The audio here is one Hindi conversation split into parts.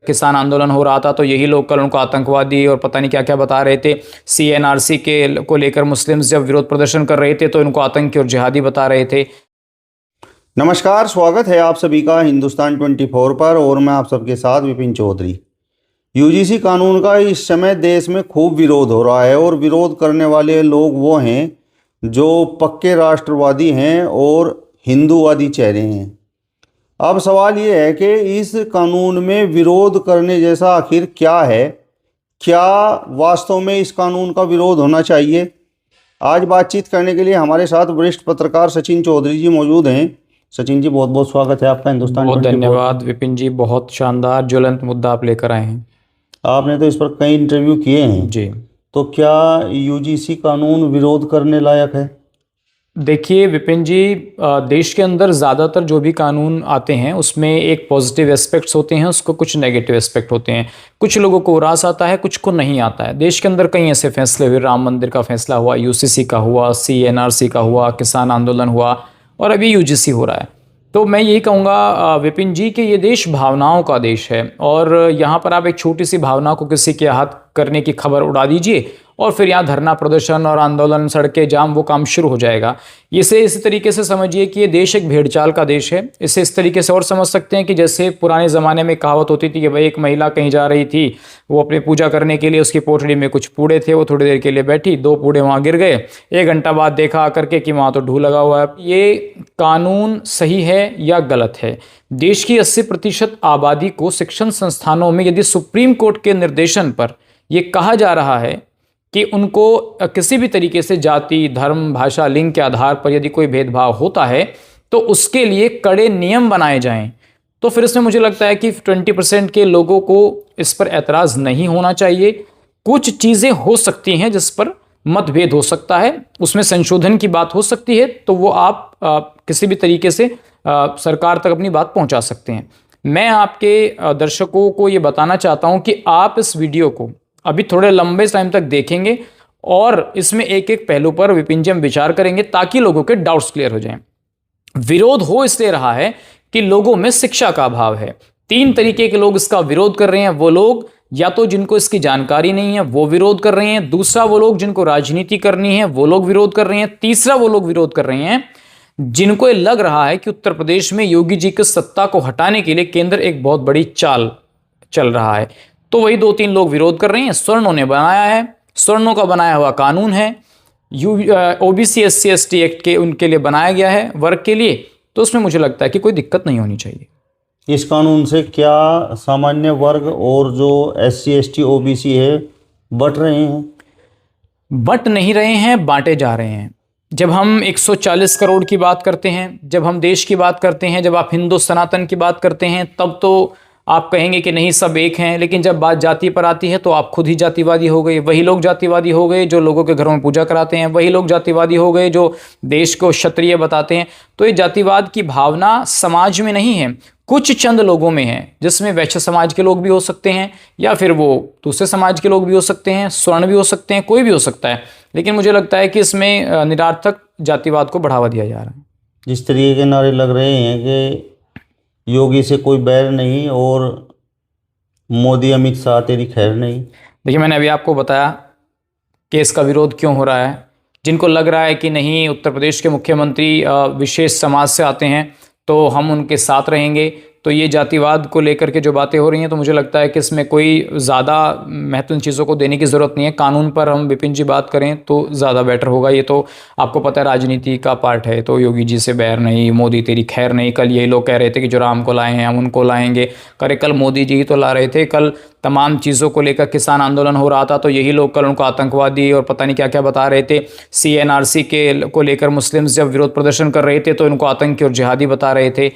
किसान आंदोलन हो रहा था तो यही लोग कल उनको आतंकवादी और पता नहीं क्या क्या बता रहे थे। CNRC के को लेकर मुस्लिम्स जब विरोध प्रदर्शन कर रहे थे तो इनको आतंकी और जिहादी बता रहे थे। नमस्कार, स्वागत है आप सभी का हिंदुस्तान 24 पर और मैं आप सबके साथ विपिन चौधरी। यूजीसी कानून का इस समय देश में खूब विरोध हो रहा है और विरोध करने वाले लोग वो हैं जो पक्के राष्ट्रवादी हैं और हिंदूवादी चेहरे हैं। अब सवाल ये है कि इस कानून में विरोध करने जैसा आखिर क्या है, क्या वास्तव में इस कानून का विरोध होना चाहिए। आज बातचीत करने के लिए हमारे साथ वरिष्ठ पत्रकार सचिन चौधरी जी मौजूद हैं। सचिन जी, बहुत बहुत स्वागत है आपका हिंदुस्तान। बहुत धन्यवाद विपिन जी, बहुत शानदार ज्वलंत मुद्दा आप लेकर आए हैं। आपने तो इस पर कई इंटरव्यू किए हैं जी। तो क्या यूजीसी कानून विरोध करने लायक है? देखिए विपिन जी, देश के अंदर ज़्यादातर जो भी कानून आते हैं उसमें एक पॉजिटिव एस्पेक्ट्स होते हैं, उसको कुछ नेगेटिव एस्पेक्ट होते हैं। कुछ लोगों को रास आता है, कुछ को नहीं आता है। देश के अंदर कई ऐसे फैसले हुए, राम मंदिर का फैसला हुआ, UCC का हुआ, CNRC का हुआ, किसान आंदोलन हुआ और अभी UGC हो रहा है। तो मैं यही कहूँगा विपिन जी कि ये देश भावनाओं का देश है और यहाँ पर आप एक छोटी सी भावना को किसी के हाथ करने की खबर उड़ा दीजिए और फिर यहाँ धरना प्रदर्शन और आंदोलन, सड़कें जाम, वो काम शुरू हो जाएगा। इसे इसी तरीके से समझिए कि ये देश एक भेड़चाल का देश है। इसे इस तरीके से और समझ सकते हैं कि जैसे पुराने ज़माने में कहावत होती थी कि भाई एक महिला कहीं जा रही थी, वो अपनी पूजा करने के लिए, उसकी पोटली में कुछ पूड़े थे, वो थोड़ी देर के लिए बैठी, 2 पूड़े वहाँ गिर गए, 1 घंटा बाद देखा आकर के कि वहाँ तो ढू लगा हुआ है। ये कानून सही है या गलत है? देश की 80% आबादी को शिक्षण संस्थानों में यदि सुप्रीम कोर्ट के निर्देशन पर यह कहा जा रहा है कि उनको किसी भी तरीके से जाति, धर्म, भाषा, लिंग के आधार पर यदि कोई भेदभाव होता है तो उसके लिए कड़े नियम बनाए जाएं, तो फिर इसमें मुझे लगता है कि 20% के लोगों को इस पर एतराज़ नहीं होना चाहिए। कुछ चीज़ें हो सकती हैं जिस पर मतभेद हो सकता है, उसमें संशोधन की बात हो सकती है, तो वो आप किसी भी तरीके से सरकार तक अपनी बात पहुंचा सकते हैं। मैं आपके दर्शकों को ये बताना चाहता हूं कि आप इस वीडियो को अभी थोड़े लंबे टाइम तक देखेंगे और इसमें एक एक पहलू पर विपिन जी हम विचार करेंगे ताकि लोगों के डाउट्स क्लियर हो जाएं। विरोध हो इसलिए रहा है कि लोगों में शिक्षा का अभाव है। 3 तरीके के लोग इसका विरोध कर रहे हैं। वो लोग या तो जिनको इसकी जानकारी नहीं है वो विरोध कर रहे हैं, दूसरा वो लोग जिनको राजनीति करनी है वो लोग विरोध कर रहे हैं, तीसरा वो लोग विरोध कर रहे हैं जिनको ये लग रहा है कि उत्तर प्रदेश में योगी जी की सत्ता को हटाने के लिए केंद्र एक बहुत बड़ी चाल चल रहा है। तो वही 2-3 लोग विरोध कर रहे हैं। स्वर्णों ने बनाया है, स्वर्णों का बनाया हुआ कानून है, OBC SC ST एक्ट के उनके लिए बनाया गया है, वर्ग के लिए, तो उसमें मुझे लगता है कि कोई दिक्कत नहीं होनी चाहिए। इस कानून से क्या सामान्य वर्ग और जो SC ST OBC है बट रहे हैं? बट नहीं रहे हैं, बांटे जा रहे हैं। जब हम 140 करोड़ की बात करते हैं, जब हम देश की बात करते हैं, जब आप हिंदू सनातन की बात करते हैं, तब तो आप कहेंगे कि नहीं सब एक हैं, लेकिन जब बात जाति पर आती है तो आप खुद ही जातिवादी हो गए। वही लोग जातिवादी हो गए जो लोगों के घरों में पूजा कराते हैं, वही लोग जातिवादी हो गए जो देश को क्षत्रिय बताते हैं। तो ये जातिवाद की भावना समाज में नहीं है, कुछ चंद लोगों में है, जिसमें वैश्य समाज के लोग भी हो सकते हैं या फिर वो दूसरे समाज के लोग भी हो सकते हैं, स्वर्ण भी हो सकते हैं, कोई भी हो सकता है। लेकिन मुझे लगता है कि इसमें निरर्थक जातिवाद को बढ़ावा दिया जा रहा है। जिस तरीके के नारे लग रहे हैं कि योगी से कोई बैर नहीं और मोदी अमित शाह तेरी खैर नहीं। देखिए, मैंने अभी आपको बताया कि इसका विरोध क्यों हो रहा है। जिनको लग रहा है कि नहीं उत्तर प्रदेश के मुख्यमंत्री विशेष समाज से आते हैं तो हम उनके साथ रहेंगे, तो ये जातिवाद को लेकर के जो बातें हो रही हैं, तो मुझे लगता है कि इसमें कोई ज़्यादा महत्वपूर्ण चीज़ों को देने की ज़रूरत नहीं है। कानून पर हम विपिन जी बात करें तो ज़्यादा बेटर होगा। ये तो आपको पता है राजनीति का पार्ट है, तो योगी जी से बैर नहीं, मोदी तेरी खैर नहीं। कल यही लोग कह रहे थे कि जो राम को लाए हैं हम उनको लाएंगे, करे कल मोदी जी ही तो ला रहे थे। कल तमाम चीज़ों को लेकर किसान आंदोलन हो रहा था तो यही लोग कल उनको आतंकवादी और पता नहीं क्या क्या बता रहे थे। CNRC के को लेकर मुस्लिम्स जब विरोध प्रदर्शन कर रहे थे तो इनको आतंकी और जिहादी बता रहे थे।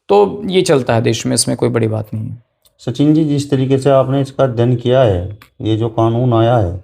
तो ये चलता है देश में, इसमें कोई बड़ी बात नहीं है। सचिन जी, जिस तरीके से आपने इसका अध्ययन किया है, ये जो कानून आया है,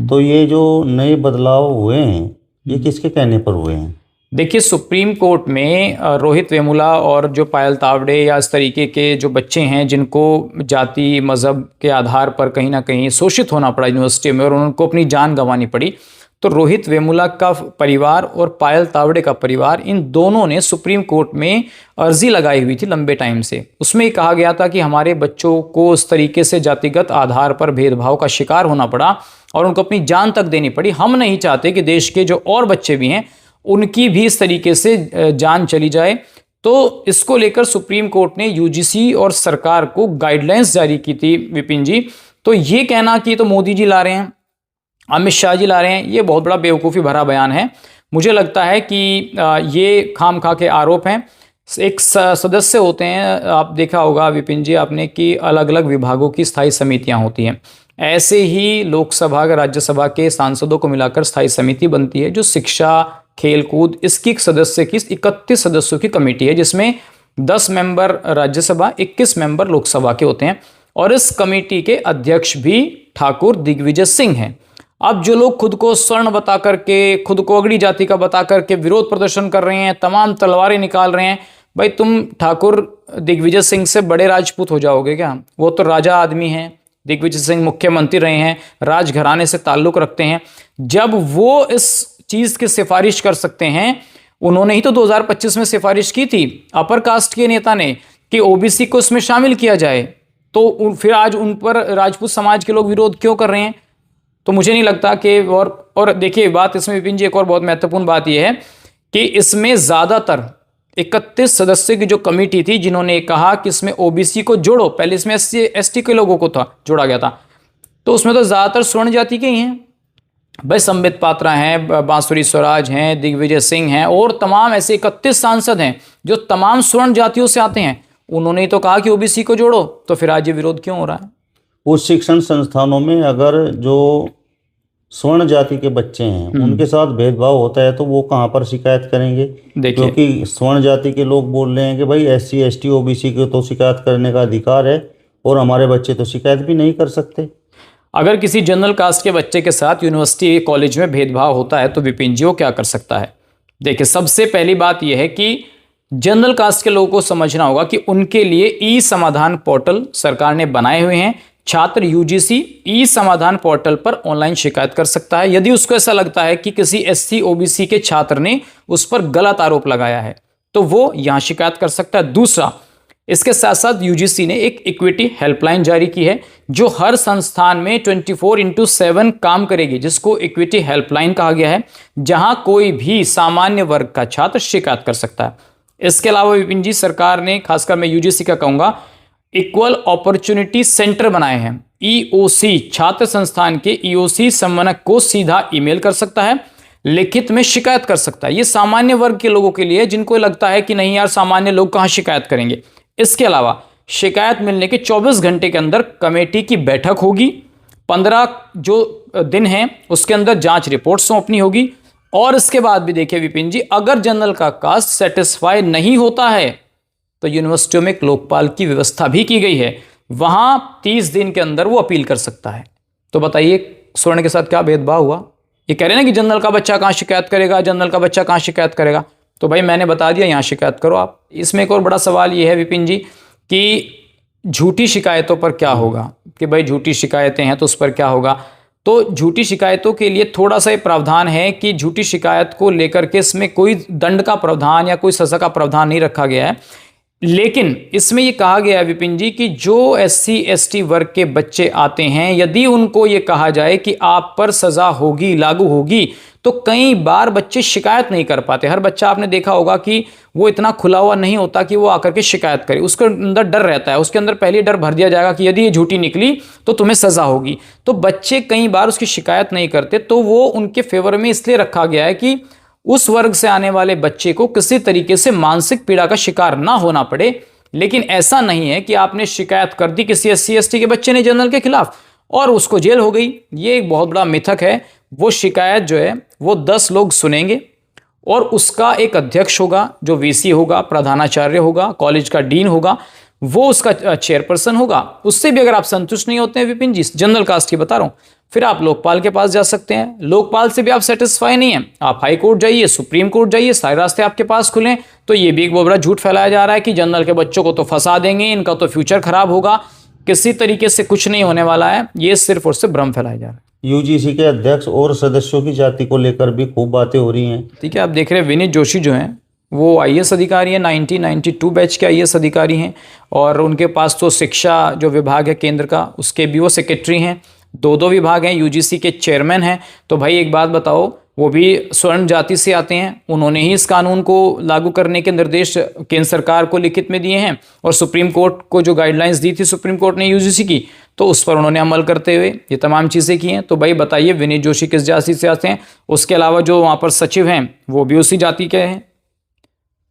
तो ये जो नए बदलाव हुए हैं ये किसके कहने पर हुए हैं? देखिए, सुप्रीम कोर्ट में रोहित वेमुला और जो पायल तावड़े या इस तरीके के जो बच्चे हैं जिनको जाति मज़हब के आधार पर कहीं ना कहीं शोषित होना पड़ा यूनिवर्सिटी में और उनको अपनी जान गंवानी पड़ी, तो रोहित वेमुला का परिवार और पायल तावड़े का परिवार, इन दोनों ने सुप्रीम कोर्ट में अर्जी लगाई हुई थी लंबे टाइम से। उसमें कहा गया था कि हमारे बच्चों को उस तरीके से जातिगत आधार पर भेदभाव का शिकार होना पड़ा और उनको अपनी जान तक देनी पड़ी। हम नहीं चाहते कि देश के जो और बच्चे भी हैं उनकी भी इस तरीके से जान चली जाए। तो इसको लेकर सुप्रीम कोर्ट ने यूजीसी और सरकार को गाइडलाइंस जारी की थी विपिन जी। तो ये कहना कि तो मोदी जी ला रहे हैं, अमित शाह जी ला रहे हैं, ये बहुत बड़ा बेवकूफ़ी भरा बयान है। मुझे लगता है कि ये खाम खा के आरोप हैं। एक सदस्य होते हैं, आप देखा होगा विपिन जी आपने, कि अलग अलग विभागों की स्थायी समितियां होती हैं। ऐसे ही लोकसभा राज्यसभा के सांसदों को मिलाकर स्थायी समिति बनती है जो शिक्षा, खेलकूद, इसकी सदस्य की 31 सदस्यों की कमेटी है, जिसमें 10 मेंबर राज्यसभा, 21 मेंबर लोकसभा के होते हैं। और इस कमेटी के अध्यक्ष भी ठाकुर दिग्विजय सिंह हैं। अब जो लोग खुद को स्वर्ण बता करके, खुद को अगड़ी जाति का बता करके विरोध प्रदर्शन कर रहे हैं, तमाम तलवारें निकाल रहे हैं, भाई तुम ठाकुर दिग्विजय सिंह से बड़े राजपूत हो जाओगे क्या? वो तो राजा आदमी हैं, दिग्विजय सिंह मुख्यमंत्री रहे हैं, राजघराने से ताल्लुक रखते हैं। जब वो इस चीज़ की सिफारिश कर सकते हैं, उन्होंने ही तो 2025 में सिफारिश की थी अपर कास्ट के नेता ने कि ओबीसी को इसमें शामिल किया जाए, तो फिर आज उन पर राजपूत समाज के लोग विरोध क्यों कर रहे हैं? तो मुझे नहीं लगता कि और देखिए बात इसमें विपिन जी एक और बहुत महत्वपूर्ण बात यह है कि इसमें ज़्यादातर 31 सदस्य की जो कमेटी थी जिन्होंने कहा कि इसमें ओबीसी को जोड़ो, पहले इसमें एसटी के लोगों को था जोड़ा गया था, तो उसमें तो ज़्यादातर स्वर्ण जाति के ही हैं भाई। संबित पात्रा हैं, बांसुरी स्वराज हैं, दिग्विजय सिंह हैं और तमाम ऐसे 31 सांसद हैं जो तमाम स्वर्ण जातियों से आते हैं। उन्होंने ही तो कहा कि ओबीसी को जोड़ो, तो फिर आज ये विरोध क्यों हो रहा है? उस शिक्षण संस्थानों में अगर जो स्वर्ण जाति के बच्चे हैं उनके साथ भेदभाव होता है तो वो कहाँ पर शिकायत करेंगे? क्योंकि स्वर्ण जाति के लोग बोल रहे हैं कि भाई SC ST OBC को तो शिकायत करने का अधिकार है और हमारे बच्चे तो शिकायत भी नहीं कर सकते। अगर किसी जनरल कास्ट के बच्चे के साथ यूनिवर्सिटी कॉलेज में भेदभाव होता है तो विपिन जी वो क्या कर सकता है? देखिए, सबसे पहली बात यह है कि जनरल कास्ट के लोगों को समझना होगा कि उनके लिए ई समाधान पोर्टल सरकार ने बनाए हुए हैं। छात्र यूजीसी ई समाधान पोर्टल पर ऑनलाइन शिकायत कर सकता है। यदि उसको ऐसा लगता है कि किसी SC OBC के छात्र ने उस पर गलत आरोप लगाया है तो वो यहां शिकायत कर सकता है। दूसरा, इसके साथ साथ यूजीसी ने एक इक्विटी हेल्पलाइन जारी की है जो हर संस्थान में 24/7 काम करेगी, जिसको इक्विटी हेल्पलाइन कहा गया है, जहां कोई भी सामान्य वर्ग का छात्र शिकायत कर सकता है। इसके अलावा विपिन जी सरकार ने, खासकर मैं यूजीसी का कहूंगा, इक्वल अपॉर्चुनिटी सेंटर बनाए हैं। EOC छात्र संस्थान के EOC समन्वयक को सीधा ईमेल कर सकता है, लिखित में शिकायत कर सकता है। ये सामान्य वर्ग के लोगों के लिए जिनको लगता है कि नहीं यार सामान्य लोग कहां शिकायत करेंगे। इसके अलावा शिकायत मिलने के 24 घंटे के अंदर कमेटी की बैठक होगी, 15 जो दिन हैं उसके अंदर जांच रिपोर्ट सौंपनी होगी। और इसके बाद भी देखिए विपिन जी, अगर जनरल का कास्ट सेटिस्फाई नहीं होता है तो यूनिवर्सिटियों में एक लोकपाल की व्यवस्था भी की गई है, वहां 30 दिन के अंदर वो अपील कर सकता है। तो बताइए स्वर्ण के साथ क्या भेदभाव हुआ? ये कह रहे हैं ना कि जनरल का बच्चा कहां शिकायत करेगा, जनरल का बच्चा कहां शिकायत करेगा, तो भाई मैंने बता दिया यहां शिकायत करो आप। इसमें एक और बड़ा सवाल ये है विपिन जी कि झूठी शिकायतों पर क्या होगा, कि भाई झूठी शिकायतें हैं तो उस पर क्या होगा? तो झूठी शिकायतों के लिए थोड़ा सा प्रावधान है कि झूठी शिकायत को लेकर के इसमें कोई दंड का प्रावधान या कोई सजा का प्रावधान नहीं रखा गया है, लेकिन इसमें यह कहा गया है विपिन जी कि जो SC ST वर्ग के बच्चे आते हैं, यदि उनको ये कहा जाए कि आप पर सजा होगी, लागू होगी, तो कई बार बच्चे शिकायत नहीं कर पाते। हर बच्चा आपने देखा होगा कि वो इतना खुला हुआ नहीं होता कि वो आकर के शिकायत करे, उसके अंदर डर रहता है, उसके अंदर पहले डर भर दिया जाएगा कि यदि ये झूठी निकली तो तुम्हें सजा होगी। तो बच्चे कई बार उसकी शिकायत नहीं करते, तो वो उनके फेवर में इसलिए रखा गया है कि उस वर्ग से आने वाले बच्चे को किसी तरीके से मानसिक पीड़ा का शिकार ना होना पड़े। लेकिन ऐसा नहीं है कि आपने शिकायत कर दी किसी SC ST के बच्चे ने जनरल के खिलाफ और उसको जेल हो गई। ये एक बहुत बड़ा मिथक है। वो शिकायत जो है वो 10 लोग सुनेंगे और उसका एक अध्यक्ष होगा जो VC होगा, प्रधानाचार्य होगा, कॉलेज का डीन होगा, वो उसका चेयरपर्सन होगा। उससे भी अगर आप संतुष्ट नहीं होते हैं विपिन जी, जनरल कास्ट की बता रहा हूं, फिर आप लोकपाल के पास जा सकते हैं। लोकपाल से भी आप सेटिस्फाई नहीं है, आप हाई कोर्ट जाइए, सुप्रीम कोर्ट जाइए, सारे रास्ते आपके पास खुले। तो ये भी एक बहुत बड़ा झूठ फैलाया जा रहा है कि जनरल के बच्चों को तो फंसा देंगे, इनका तो फ्यूचर खराब होगा। किसी तरीके से कुछ नहीं होने वाला है, ये सिर्फ और सिर्फ भ्रम फैलाया जा रहा है। यूजीसी के अध्यक्ष और सदस्यों की जाति को लेकर भी खूब बातें हो रही हैं। ठीक है, आप देख रहे हैं विनीत जोशी जो हैं वो आईएएस अधिकारी हैं, 1992 बैच के आईएएस अधिकारी हैं और उनके पास तो शिक्षा जो विभाग है केंद्र का उसके भी वो सेक्रेटरी हैं, दो विभाग हैं, यूजीसी के चेयरमैन हैं। तो भाई एक बात बताओ, वो भी स्वर्ण जाति से आते हैं, उन्होंने ही इस कानून को लागू करने के निर्देश केंद्र सरकार को लिखित में दिए हैं और सुप्रीम कोर्ट को जो गाइडलाइंस दी थी सुप्रीम कोर्ट ने यूजीसी की, तो उस पर उन्होंने अमल करते हुए ये तमाम चीज़ें की हैं। तो भाई बताइए विनीत जोशी किस जाति से आते हैं? उसके अलावा जो वहाँ पर सचिव हैं वो भी उसी जाति के हैं।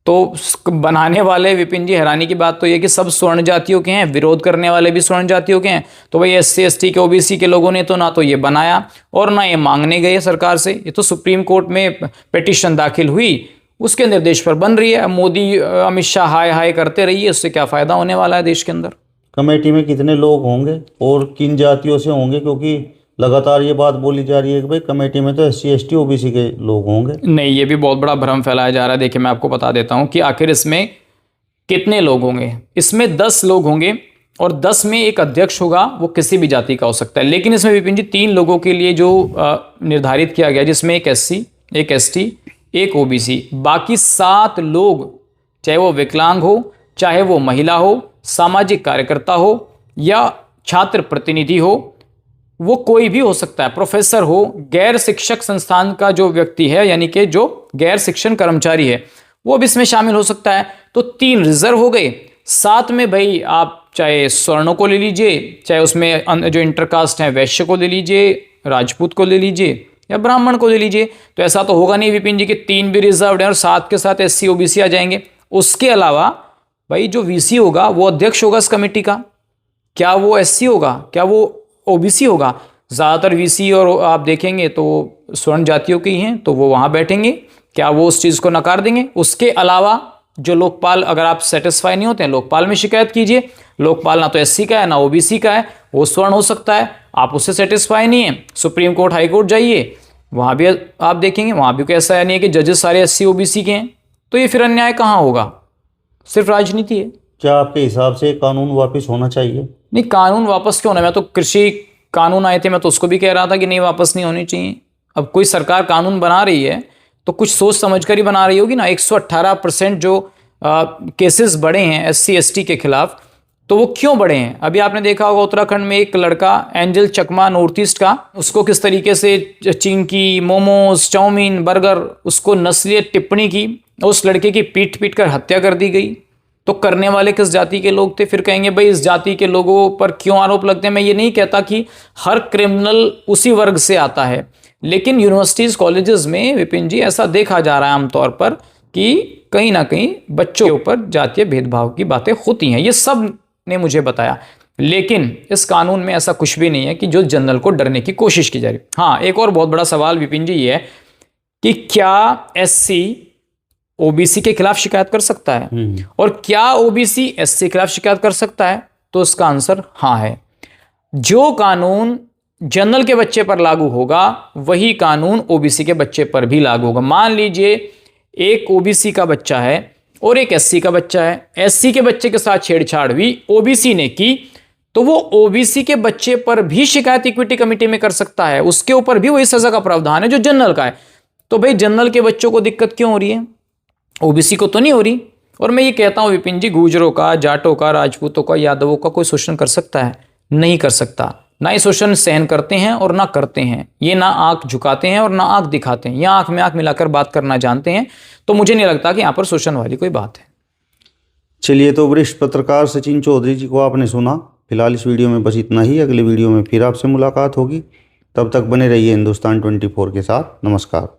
तो बनाने वाले विपिन जी, हैरानी की बात तो ये कि सब स्वर्ण जातियों के हैं, विरोध करने वाले भी स्वर्ण जातियों के हैं। तो भाई एससी एसटी के ओबीसी के लोगों ने तो ना तो ये बनाया और ना ये मांगने गए सरकार से, ये तो सुप्रीम कोर्ट में पिटीशन दाखिल हुई, उसके निर्देश पर बन रही है। अब मोदी अमित शाह हाय हाय करते रहिए, उससे क्या फ़ायदा होने वाला है देश के अंदर? कमेटी में कितने लोग होंगे और किन जातियों से होंगे? क्योंकि लगातार ये बात बोली जा रही है कि भाई कमेटी में तो एससी एसटी ओबीसी के लोग होंगे। नहीं, ये भी बहुत बड़ा भ्रम फैलाया जा रहा है। देखिए मैं आपको बता देता हूँ कि आखिर इसमें कितने लोग होंगे। इसमें 10 लोग होंगे और 10 में एक अध्यक्ष होगा, वो किसी भी जाति का हो सकता है। लेकिन इसमें विपिन जी 3 लोगों के लिए जो निर्धारित किया गया, जिसमें एक एससी, एक एसटी, एक ओबीसी, बाकी 7 लोग, चाहे वो विकलांग हो, चाहे वो महिला हो, सामाजिक कार्यकर्ता हो या छात्र प्रतिनिधि हो, वो कोई भी हो सकता है, प्रोफेसर हो, गैर शिक्षक संस्थान का जो व्यक्ति है यानी कि जो गैर शिक्षण कर्मचारी है वो भी इसमें शामिल हो सकता है। तो 3 रिजर्व हो गए। 7 में भाई आप चाहे स्वर्णों को ले लीजिए, चाहे उसमें जो इंटरकास्ट है वैश्य को ले लीजिए, राजपूत को ले लीजिए या ब्राह्मण को ले लीजिए। तो ऐसा तो होगा नहीं विपिन जी कि 3 भी रिजर्व है और 7 के साथ एससी ओबीसी आ जाएंगे। उसके अलावा भाई जो वीसी होगा वो अध्यक्ष होगा इस कमेटी का। क्या वो एससी होगा, क्या वो ओबीसी होगा? ज़्यादातर वीसी और आप देखेंगे तो स्वर्ण जातियों के ही हैं, तो वो वहाँ बैठेंगे। क्या वो उस चीज़ को नकार देंगे? उसके अलावा जो लोकपाल, अगर आप सेटिस्फाई नहीं होते हैं लोकपाल में शिकायत कीजिए। लोकपाल ना तो एससी का है ना ओबीसी का है, वो स्वर्ण हो सकता है, आप उससे सेटिस्फाई नहीं है, सुप्रीम कोर्ट हाई कोर्ट जाइए, वहाँ भी आप देखेंगे वहाँ भी कोई ऐसा नहीं है कि जजेस सारे एससी ओबीसी के हैं। तो ये फिर अन्याय कहाँ होगा? सिर्फ राजनीति है। क्या आपके हिसाब से कानून वापस होना चाहिए? नहीं, कानून वापस क्यों होना? मैं तो कृषि कानून आए थे, मैं तो उसको भी कह रहा था कि नहीं वापस नहीं होनी चाहिए। अब कोई सरकार कानून बना रही है तो कुछ सोच समझ कर ही बना रही होगी ना। 118% जो केसेस बढ़े हैं एससी एसटी के खिलाफ, तो वो क्यों बढ़े हैं? अभी आपने देखा होगा उत्तराखंड में एक लड़का एंजल चकमा, नॉर्थ ईस्ट का, उसको किस तरीके से चिंकी, मोमोज, चाउमीन, बर्गर, उसको नस्लीय टिप्पणी की, उस लड़के की पीट पीट कर हत्या कर दी गई। तो करने वाले किस जाति के लोग थे? फिर कहेंगे भाई इस जाति के लोगों पर क्यों आरोप लगते हैं। मैं ये नहीं कहता कि हर क्रिमिनल उसी वर्ग से आता है, लेकिन यूनिवर्सिटीज़ कॉलेजेस में विपिन जी ऐसा देखा जा रहा है आमतौर पर कि कहीं ना कहीं बच्चों के ऊपर जातीय भेदभाव की बातें होती हैं। ये सब ने मुझे बताया, लेकिन इस कानून में ऐसा कुछ भी नहीं है कि जो जनरल को डरने की कोशिश की जा रही। हाँ, एक और बहुत बड़ा सवाल विपिन जी ये है कि क्या एससी ओबीसी के खिलाफ शिकायत कर सकता है और क्या ओबीसी एससी के खिलाफ शिकायत कर सकता है? तो इसका आंसर हाँ है। जो कानून जनरल के बच्चे पर लागू होगा वही कानून ओबीसी के बच्चे पर भी लागू होगा। मान लीजिए एक ओबीसी का बच्चा है और एक एससी का बच्चा है, एससी के बच्चे के साथ छेड़छाड़ हुई, ओबीसी ने की, तो वो ओबीसी के बच्चे पर भी शिकायत इक्विटी कमेटी में कर सकता है, उसके ऊपर भी वही सजा का प्रावधान है जो जनरल का है। तो भाई जनरल के बच्चों को दिक्कत क्यों हो रही है, ओबीसी को तो नहीं हो रही? और मैं ये कहता हूं विपिन जी, गुजरों का, जाटों का, राजपूतों का, यादवों का कोई शोषण कर सकता है? नहीं कर सकता। ना ही शोषण सहन करते हैं और ना करते हैं। ये ना आंख झुकाते हैं और ना आंख दिखाते हैं, या आंख में आंख मिलाकर बात करना जानते हैं। तो मुझे नहीं लगता कि यहाँ पर शोषण वाली कोई बात है। चलिए, तो वरिष्ठ पत्रकार सचिन चौधरी जी को आपने सुना। फिलहाल इस वीडियो में बस इतना ही। अगले वीडियो में फिर आपसे मुलाकात होगी। तब तक बने रहिए हिंदुस्तान 24 के साथ। नमस्कार।